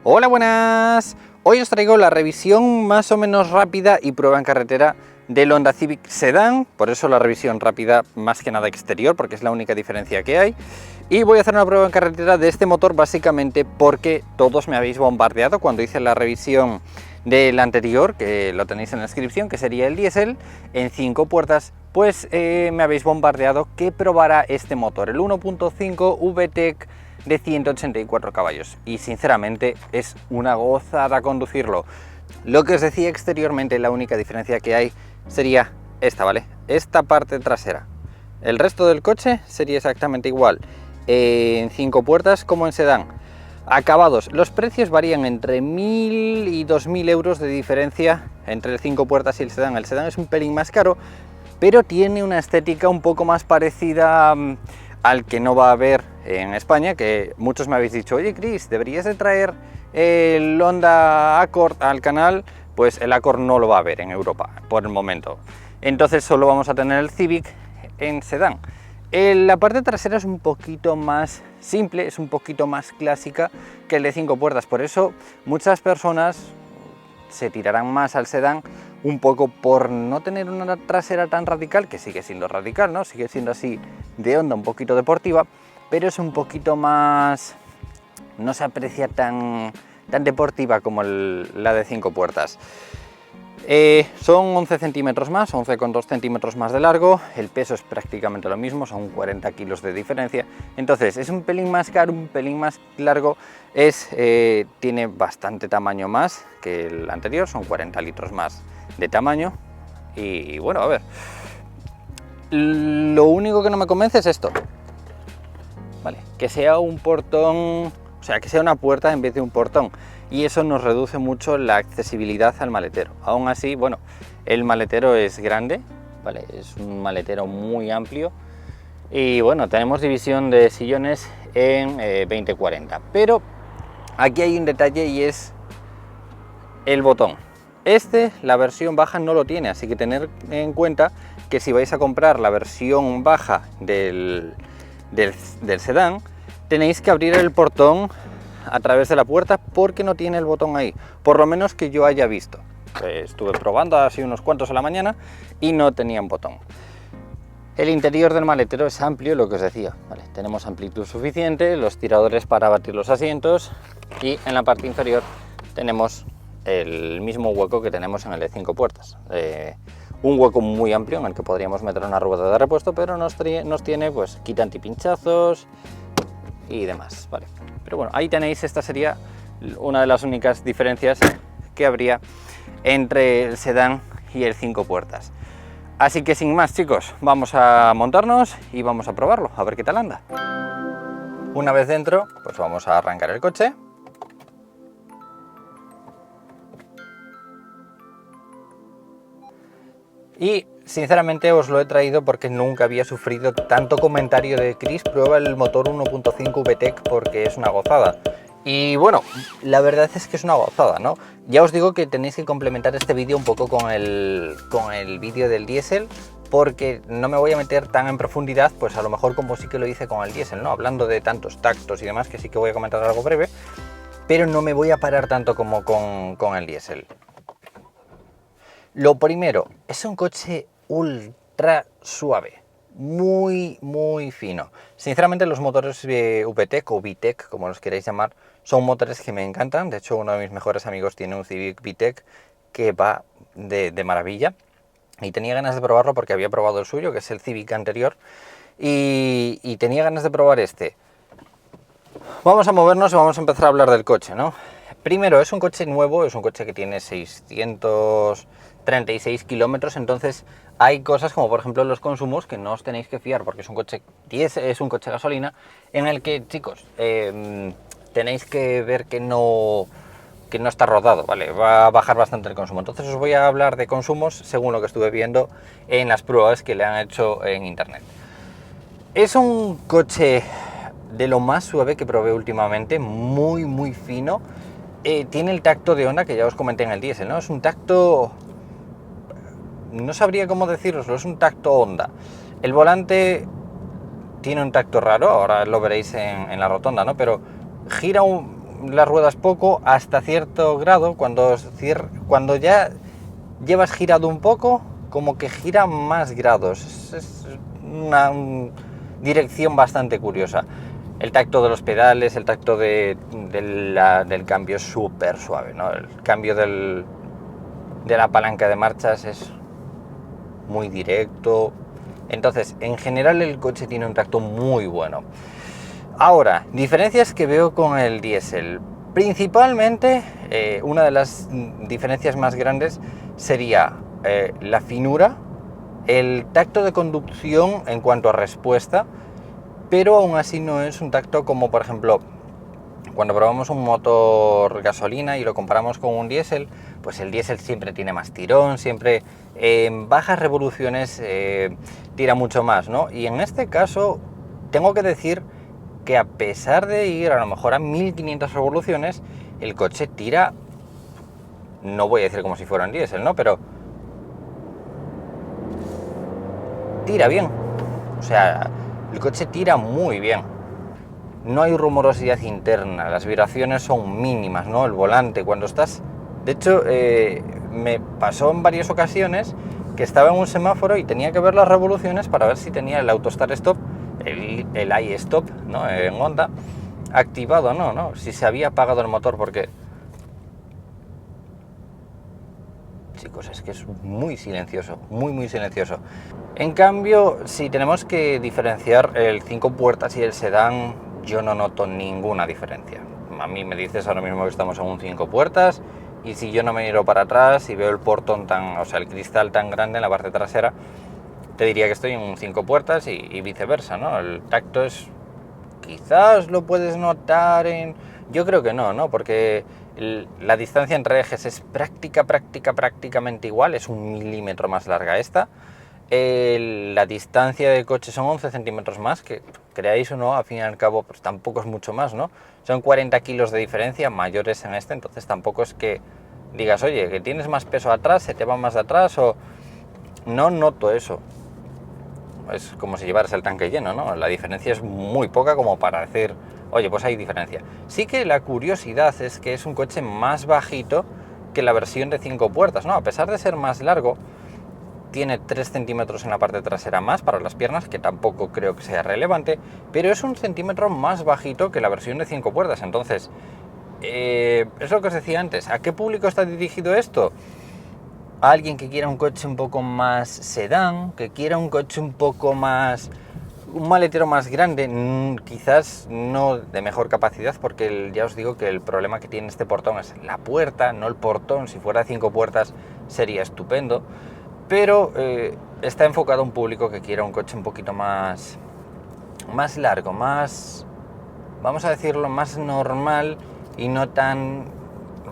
Hola, buenas. Hoy os traigo la revisión más o menos rápida y prueba en carretera del Honda Civic Sedan, por eso la revisión rápida más que nada exterior, porque es la única diferencia que hay. Y voy a hacer una prueba en carretera de este motor básicamente porque todos me habéis bombardeado cuando hice la revisión del anterior, que lo tenéis en la descripción, que sería el diésel en 5 puertas, pues me habéis bombardeado que probara este motor, el 1.5 VTEC de 184 caballos, y sinceramente es una gozada conducirlo. Lo que os decía exteriormente, la única diferencia que hay sería esta, ¿vale? Esta parte trasera. El resto del coche sería exactamente igual en 5 puertas como en sedán. Acabados, los precios varían entre 1000 y 2000 euros de diferencia entre el 5 puertas y el sedán. El sedán es un pelín más caro, pero tiene una estética un poco más parecida al que no va a haber en España, que muchos me habéis dicho, oye Chris, deberías de traer el Honda Accord al canal. Pues el Accord no lo va a haber en Europa por el momento, entonces solo vamos a tener el Civic en sedán. La parte trasera es un poquito más simple, es un poquito más clásica que el de 5 puertas, por eso muchas personas se tirarán más al sedán, un poco por no tener una trasera tan radical, que sigue siendo radical, ¿no? Sigue siendo así de onda, un poquito deportiva, pero es un poquito más, no se aprecia tan deportiva como la de 5 puertas. Son 11 centímetros más, 11,2 centímetros más de largo, el peso es prácticamente lo mismo, son 40 kilos de diferencia, entonces es un pelín más caro, un pelín más largo, tiene bastante tamaño más que el anterior, son 40 litros más de tamaño. Y bueno, a ver, lo único que no me convence es esto, ¿vale? Que sea un portón, o sea, que sea una puerta en vez de un portón, y eso nos reduce mucho la accesibilidad al maletero. Aún así, bueno, el maletero es grande, ¿vale? Es un maletero muy amplio, y bueno, tenemos división de sillones en 20-40, pero aquí hay un detalle y es el botón. La versión baja no lo tiene, así que tener en cuenta que si vais a comprar la versión baja del sedán, tenéis que abrir el portón a través de la puerta porque no tiene el botón ahí, por lo menos que yo haya visto. Estuve probando así unos cuantos a la mañana y no tenían botón. El interior del maletero es amplio, lo que os decía, ¿vale? Tenemos amplitud suficiente, los tiradores para batir los asientos, y en la parte inferior tenemos el mismo hueco que tenemos en el de 5 puertas. Un hueco muy amplio en el que podríamos meter una rueda de repuesto, pero nos tiene pues quita antipinchazos y demás, ¿vale? Pero bueno, ahí tenéis, esta sería una de las únicas diferencias que habría entre el sedán y el 5 puertas. Así que sin más, chicos, vamos a montarnos y vamos a probarlo, a ver qué tal anda. Una vez dentro, pues vamos a arrancar el coche. Y sinceramente os lo he traído porque nunca había sufrido tanto comentario de Chris, prueba el motor 1.5 VTEC porque es una gozada. Y bueno, la verdad es que es una gozada, ¿no? Ya os digo que tenéis que complementar este vídeo un poco con el vídeo del diésel, porque no me voy a meter tan en profundidad, pues a lo mejor como sí que lo hice con el diésel, ¿no? Hablando de tantos tactos y demás, que sí que voy a comentar algo breve, pero no me voy a parar tanto como con el diésel. Lo primero, es un coche ultra suave, muy fino. Sinceramente los motores VTEC o VTEC, como los queréis llamar, son motores que me encantan. De hecho, uno de mis mejores amigos tiene un Civic VTEC que va de maravilla, y tenía ganas de probarlo porque había probado el suyo, que es el Civic anterior, y tenía ganas de probar este. Vamos a movernos y vamos a empezar a hablar del coche, ¿no? Primero, es un coche nuevo, es un coche que tiene 636 kilómetros, entonces hay cosas como por ejemplo los consumos que no os tenéis que fiar, porque es un coche es un coche gasolina en el que, chicos, tenéis que ver que no está rodado, ¿vale? Va a bajar bastante el consumo. Entonces os voy a hablar de consumos según lo que estuve viendo en las pruebas que le han hecho en internet. Es un coche de lo más suave que probé últimamente, muy fino. Tiene el tacto de Honda que ya os comenté en el diésel, ¿no? Es un tacto, no sabría cómo deciroslo, es un tacto Honda. El volante tiene un tacto raro, ahora lo veréis en la rotonda, ¿no? Pero gira las ruedas poco hasta cierto grado, cuando ya llevas girado un poco, como que gira más grados. Es una dirección bastante curiosa. El tacto de los pedales, el tacto del cambio es súper suave, ¿no? El cambio de la palanca de marchas es muy directo. Entonces, en general el coche tiene un tacto muy bueno. Ahora, diferencias que veo con el diésel. Principalmente, una de las diferencias más grandes sería la finura, el tacto de conducción en cuanto a respuesta, pero aún así no es un tacto como, por ejemplo, cuando probamos un motor gasolina y lo comparamos con un diésel, pues el diésel siempre tiene más tirón, siempre en bajas revoluciones tira mucho más, ¿no? Y en este caso tengo que decir que a pesar de ir a lo mejor a 1500 revoluciones, el coche tira, no voy a decir como si fuera un diésel, ¿no? Pero tira bien, o sea, el coche tira muy bien. No hay rumorosidad interna, las vibraciones son mínimas, ¿no? El volante, cuando estás... De hecho, me pasó en varias ocasiones que estaba en un semáforo y tenía que ver las revoluciones para ver si tenía el Auto Start Stop, el iStop, ¿no? En Honda, activado o no, ¿no? Si se había apagado el motor, porque... Chicos, es que es muy silencioso, muy silencioso. En cambio, si tenemos que diferenciar el 5 puertas y el sedán, yo no noto ninguna diferencia. A mí me dices ahora mismo que estamos en un 5 puertas y si yo no me miro para atrás y veo el portón o sea, el cristal tan grande en la parte trasera, te diría que estoy en un 5 puertas y viceversa, ¿no? El tacto es... Quizás lo puedes notar en... Yo creo que no, ¿no? Porque la distancia entre ejes es prácticamente igual, es 1 milímetro más larga esta. La distancia de coche son 11 centímetros más, que creáis o no, al fin y al cabo, pues tampoco es mucho más, ¿no? Son 40 kilos de diferencia, mayores en este, entonces tampoco es que digas, oye, que tienes más peso atrás, se te va más de atrás, o... No noto eso. Es como si llevaras el tanque lleno, ¿no? La diferencia es muy poca como para decir, oye, pues hay diferencia. Sí que la curiosidad es que es un coche más bajito que la versión de 5 puertas, ¿no? A pesar de ser más largo, tiene 3 centímetros en la parte trasera más para las piernas, que tampoco creo que sea relevante, pero es 1 centímetro más bajito que la versión de 5 puertas. Entonces, es lo que os decía antes, ¿a qué público está dirigido esto? A alguien que quiera un coche un poco más sedán, que quiera un coche un poco más... un maletero más grande, quizás no de mejor capacidad, porque ya os digo que el problema que tiene este portón es la puerta, no el portón. Si fuera 5 puertas sería estupendo, pero está enfocado a un público que quiera un coche un poquito más largo, más, vamos a decirlo, más normal y no tan,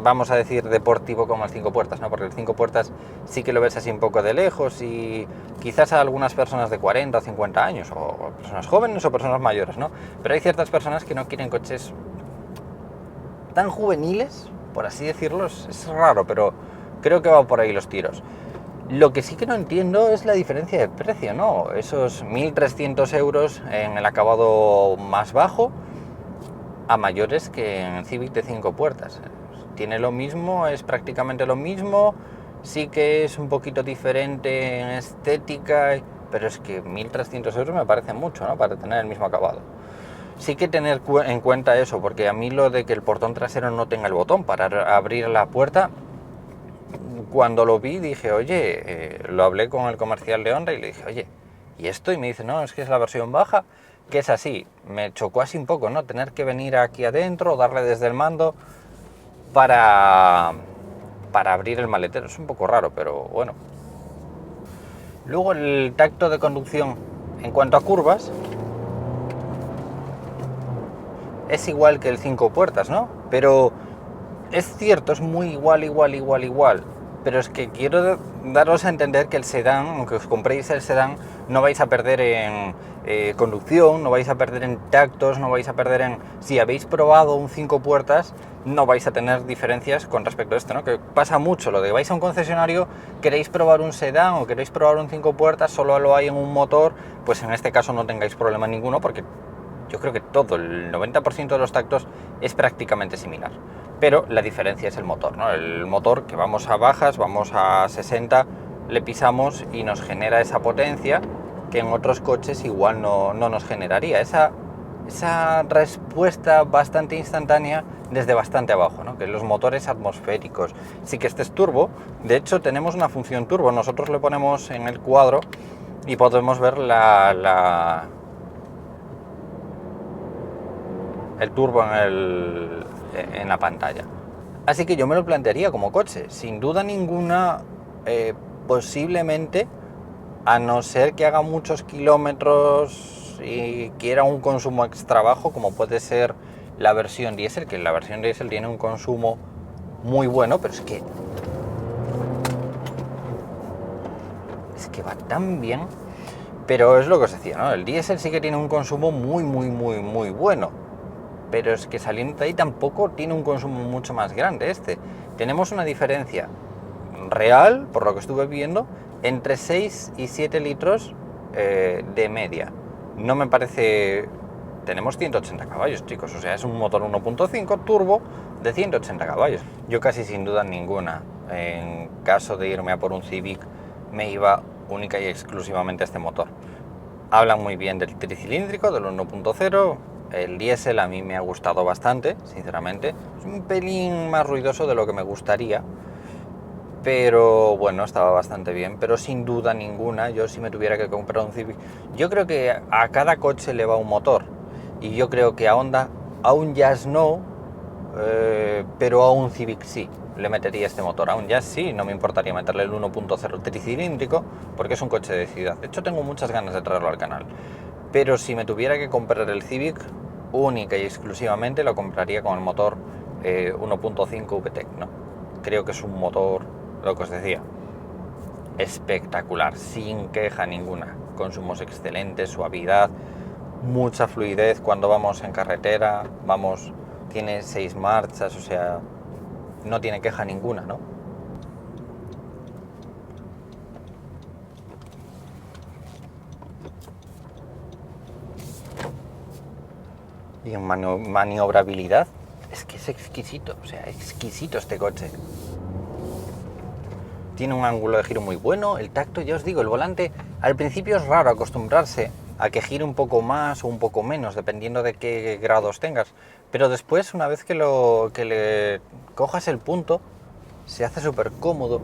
vamos a decir, deportivo como el 5 puertas, ¿no? Porque el 5 puertas sí que lo ves así un poco de lejos y quizás a algunas personas de 40 o 50 años, o personas jóvenes o personas mayores, ¿no? Pero hay ciertas personas que no quieren coches tan juveniles, por así decirlo. Es raro, pero creo que va por ahí los tiros. Lo que sí que no entiendo es la diferencia de precio, ¿no? Esos 1.300 euros en el acabado más bajo a mayores que en el Civic de 5 puertas. Tiene lo mismo, es prácticamente lo mismo, sí que es un poquito diferente en estética, pero es que 1.300 euros me parece mucho, ¿no? Para tener el mismo acabado. Sí que tener en cuenta eso, porque a mí lo de que el portón trasero no tenga el botón para abrir la puerta, cuando lo vi dije, oye, lo hablé con el comercial de Honda y le dije, oye, ¿y esto? Y me dice, no, es que es la versión baja, que es así. Me chocó así un poco, ¿no? Tener que venir aquí adentro, darle desde el mando para abrir el maletero. Es un poco raro, pero bueno. Luego el tacto de conducción en cuanto a curvas es igual que el 5 puertas, ¿no? Pero es cierto, es muy igual. Pero es que quiero daros a entender que el sedán, aunque os compréis el sedán, no vais a perder en conducción, no vais a perder en tactos, no vais a perder en... Si habéis probado un 5 puertas, no vais a tener diferencias con respecto a esto, ¿no? Que pasa mucho, lo de vais a un concesionario, queréis probar un sedán o queréis probar un 5 puertas, solo lo hay en un motor, pues en este caso no tengáis problema ninguno, porque yo creo que todo, el 90% de los tactos es prácticamente similar. Pero la diferencia es el motor, ¿no? El motor que vamos a bajas, vamos a 60, le pisamos y nos genera esa potencia que en otros coches igual no nos generaría. Esa respuesta bastante instantánea desde bastante abajo, ¿no? Que los motores atmosféricos, sí que este es turbo. De hecho tenemos una función turbo, nosotros le ponemos en el cuadro y podemos ver el turbo en la pantalla. Así que yo me lo plantearía como coche, sin duda ninguna, posiblemente, a no ser que haga muchos kilómetros y quiera un consumo extra bajo, como puede ser la versión diésel, que la versión diésel tiene un consumo muy bueno, pero es que va tan bien. Pero es lo que os decía, ¿no? El diésel sí que tiene un consumo muy bueno, pero es que saliendo de ahí tampoco tiene un consumo mucho más grande este. Tenemos una diferencia real, por lo que estuve viendo, entre 6 y 7 litros de media. No me parece... Tenemos 180 caballos, chicos, o sea, es un motor 1.5 turbo de 180 caballos. Yo casi sin duda ninguna, en caso de irme a por un Civic, me iba única y exclusivamente a este motor. Hablan muy bien del tricilíndrico, del 1.0, el diésel a mí me ha gustado bastante, sinceramente. Es un pelín más ruidoso de lo que me gustaría, pero bueno, estaba bastante bien. Pero sin duda ninguna, yo si me tuviera que comprar un Civic, yo creo que a cada coche le va un motor, y yo creo que a Honda, a un Jazz no, pero a un Civic sí le metería este motor. A un Jazz sí, no me importaría meterle el 1.0 tricilíndrico, porque es un coche de ciudad. De hecho tengo muchas ganas de traerlo al canal, pero si me tuviera que comprar el Civic, única y exclusivamente lo compraría con el motor 1.5 VTEC, ¿no? Creo que es un motor, lo que os decía, espectacular, sin queja ninguna. Consumos excelentes, suavidad, mucha fluidez cuando vamos en carretera, tiene 6 marchas, o sea, no tiene queja ninguna, ¿no? Y en maniobrabilidad, es que es exquisito, o sea, exquisito este coche. Tiene un ángulo de giro muy bueno, el tacto, ya os digo, el volante, al principio es raro acostumbrarse a que gire un poco más o un poco menos, dependiendo de qué grados tengas, pero después, una vez que le cojas el punto, se hace súper cómodo.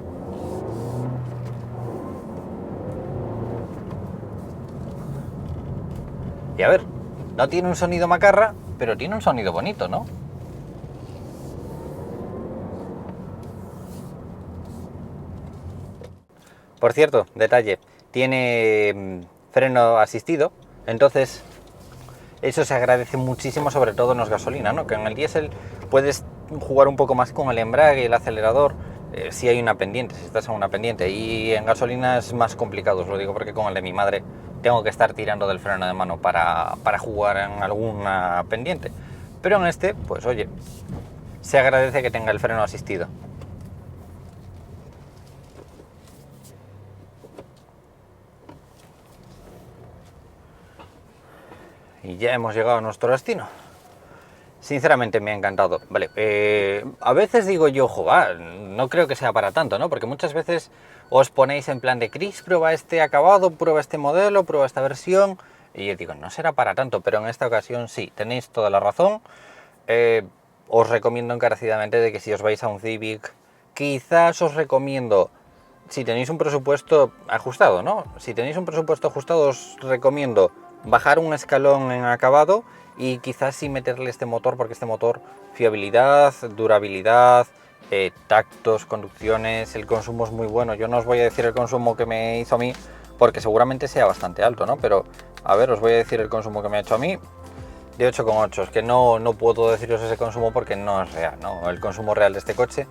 Y a ver, no tiene un sonido macarra, pero tiene un sonido bonito, ¿no? Por cierto, detalle, tiene freno asistido, entonces eso se agradece muchísimo, sobre todo en los gasolina, ¿no? Que en el diésel puedes jugar un poco más con el embrague y el acelerador, si hay una pendiente, si estás en una pendiente, y en gasolina es más complicado, os lo digo porque con el de mi madre tengo que estar tirando del freno de mano para jugar en alguna pendiente. Pero en este, pues oye, se agradece que tenga el freno asistido. Y ya hemos llegado a nuestro destino. Sinceramente me ha encantado. Vale, a veces digo yo, joder, no creo que sea para tanto, ¿no? Porque muchas veces os ponéis en plan de Chris, prueba este acabado, prueba este modelo, prueba esta versión. Y yo digo, no será para tanto, pero en esta ocasión sí, tenéis toda la razón. Os recomiendo encarecidamente de que si os vais a un Civic, quizás os recomiendo, si tenéis un presupuesto ajustado, ¿no? Si tenéis un presupuesto ajustado, os recomiendo bajar un escalón en acabado y quizás sí meterle este motor, porque este motor, fiabilidad, durabilidad, tactos, conducciones, el consumo es muy bueno. Yo no os voy a decir el consumo que me hizo a mí, porque seguramente sea bastante alto, ¿no? Pero, a ver, os voy a decir el consumo que me ha hecho a mí, de 8,8. Es que no puedo deciros ese consumo porque no es real, ¿no? El consumo real de este coche.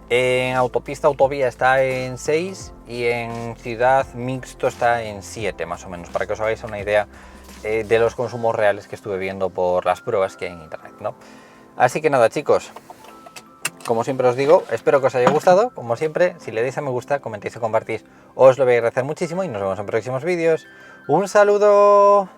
En autopista, autovía está en 6 y en ciudad mixto está en 7, más o menos, para que os hagáis una idea de los consumos reales que estuve viendo por las pruebas que hay en internet, ¿no? Así que nada, chicos, como siempre os digo, espero que os haya gustado. Como siempre, si le dais a me gusta, comentéis o compartís, os lo voy a agradecer muchísimo y nos vemos en próximos vídeos. ¡Un saludo!